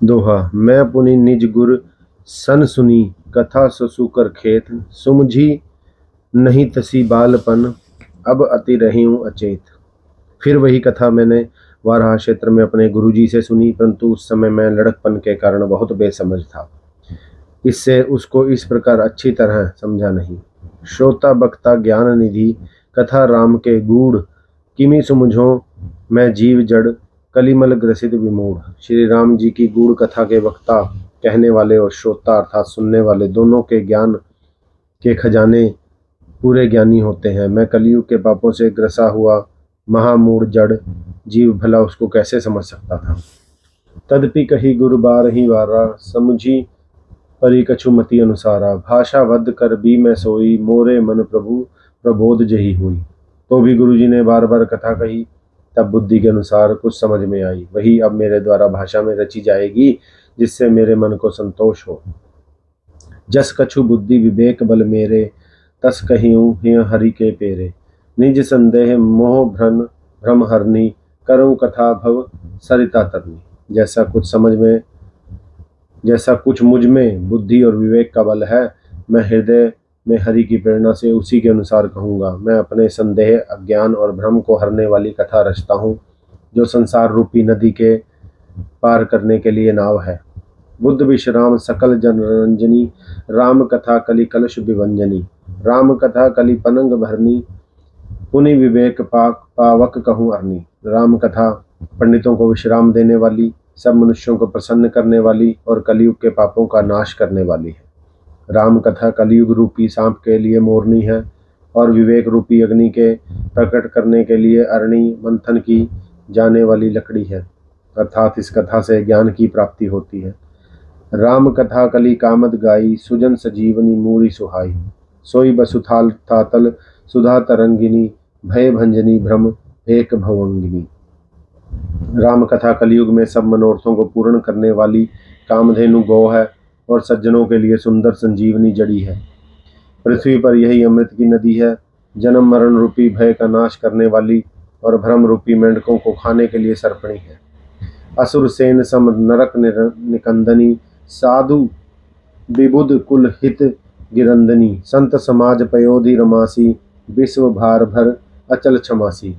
दोहा। मैं पुनि निज गुर सन सुनी, कथा ससुकर खेत। सुमझी नहीं तसी बालपन, अब अति रही हूँ अचेत। फिर वही कथा मैंने वाराह क्षेत्र में अपने गुरुजी से सुनी, परंतु उस समय मैं लड़कपन के कारण बहुत बेसमझ था, इससे उसको इस प्रकार अच्छी तरह समझा नहीं। श्रोता बक्ता ज्ञान निधि, कथा राम के गूढ़। किमि सुमझो मैं जीव जड़, कलिमल ग्रसित विमूढ़। श्री राम जी की गूढ़ कथा के वक्ता, कहने वाले और श्रोता अर्थात सुनने वाले, दोनों के ज्ञान के खजाने पूरे ज्ञानी होते हैं। मैं कलयुग के पापों से ग्रसा हुआ महामूढ़ जड़ जीव भला उसको कैसे समझ सकता था। तदपि कही गुरु बार ही वारा, समुझी परी कछुमति अनुसारा। भाषा वध कर भी मैं सोई, मोरे मन प्रभु प्रबोध जही हुई। तो भी गुरुजी ने बार बार कथा कही, तब बुद्धि के अनुसार कुछ समझ में आई। वही अब मेरे द्वारा भाषा में रची जाएगी, जिससे मेरे मन को संतोष हो। जस कछु बुद्धि विवेक बल मेरे, तस कहियूं हिय हरि के पेरे। निज संदेह मोह भ्रम हरनी, करूं कथा भव सरिता तरनी। जैसा कुछ मुझ में बुद्धि और विवेक का बल है, मैं हृदय में हरि की प्रेरणा से उसी के अनुसार कहूँगा। मैं अपने संदेह, अज्ञान और भ्रम को हरने वाली कथा रचता हूँ, जो संसार रूपी नदी के पार करने के लिए नाव है। बुद्ध विश्राम सकल जनरंजनी, राम कथा कलि कलश विभंजनी। राम कथा कलि पनंग भरनी, पुनि विवेक पावक कहूँ अरनी। राम कथा पंडितों को विश्राम देने वाली, सब मनुष्यों को प्रसन्न करने वाली और कलयुग के पापों का नाश करने वाली है। राम कथा कलयुग रूपी सांप के लिए मोरनी है, और विवेक रूपी अग्नि के प्रकट करने के लिए अरणी मंथन की जाने वाली लकड़ी है, अर्थात इस कथा से ज्ञान की प्राप्ति होती है। राम कथा कलि कामद गाई, सुजन सजीवनी मूरी सुहाई। सोई बसुथाल तातल सुधा तरंगिनी, भय भंजनी भ्रम एक भवंगिनी। राम कथा कलयुग में सब मनोरथों को पूर्ण करने वाली कामधेनु गौ है, और सज्जनों के लिए सुंदर संजीवनी जड़ी है। पृथ्वी पर यही अमृत की नदी है, जन्म मरण रूपी भय का नाश करने वाली, और भ्रम रूपी मेंढकों को खाने के लिए सर्पणी है। असुर सेन सम नरक निकंदनी, साधु विबुध कुल हित गिरंदनी। संत समाज पयोधि रमासी, विश्व भार भर अचल क्षमासी।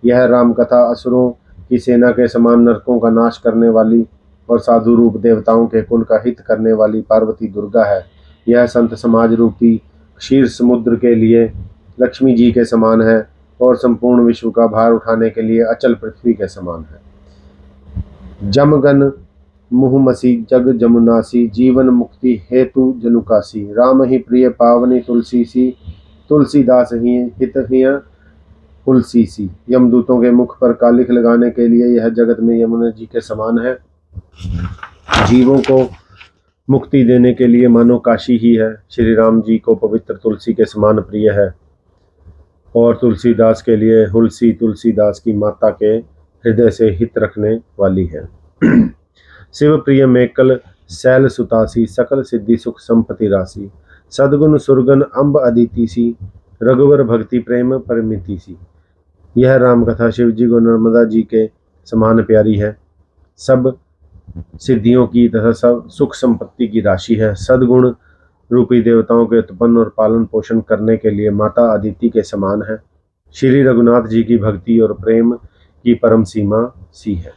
यह राम कथा असुरों की सेना के समान नरकों का नाश करने वाली और साधु रूप देवताओं के कुल का हित करने वाली पार्वती दुर्गा है। यह संत समाज रूपी क्षीर समुद्र के लिए लक्ष्मी जी के समान है, और संपूर्ण विश्व का भार उठाने के लिए अचल पृथ्वी के समान है। जमगन मुहमसी जग जमुनासी, जीवन मुक्ति हेतु जनुकासी। राम ही प्रिय पावनी तुलसी सी, तुलसीदास ही हित हिय तुलसी सी। यमदूतों के मुख पर कालिख लगाने के लिए यह जगत में यमुना जी के समान है। जीवों को मुक्ति देने के लिए मानो काशी ही है। श्री राम जी को पवित्र तुलसी के समान प्रिय है, और तुलसीदास के लिए हुलसी तुलसीदास की माता के हृदय से हित रखने वाली है। शिव प्रिय मेकल शैल सुतासी, सकल सिद्धि सुख संपत्ति राशि। सद्गुण सुरगन अम्ब अदिति सी, रघुवर भक्ति प्रेम परमिति सी। यह राम कथा शिव जी को नर्मदा जी के समान प्यारी है, सब सिद्धियों की तथा सब सुख संपत्ति की राशि है। सद्गुण रूपी देवताओं के उत्पन्न और पालन पोषण करने के लिए माता अदिति के समान है। श्री रघुनाथ जी की भक्ति और प्रेम की परम सीमा सी है।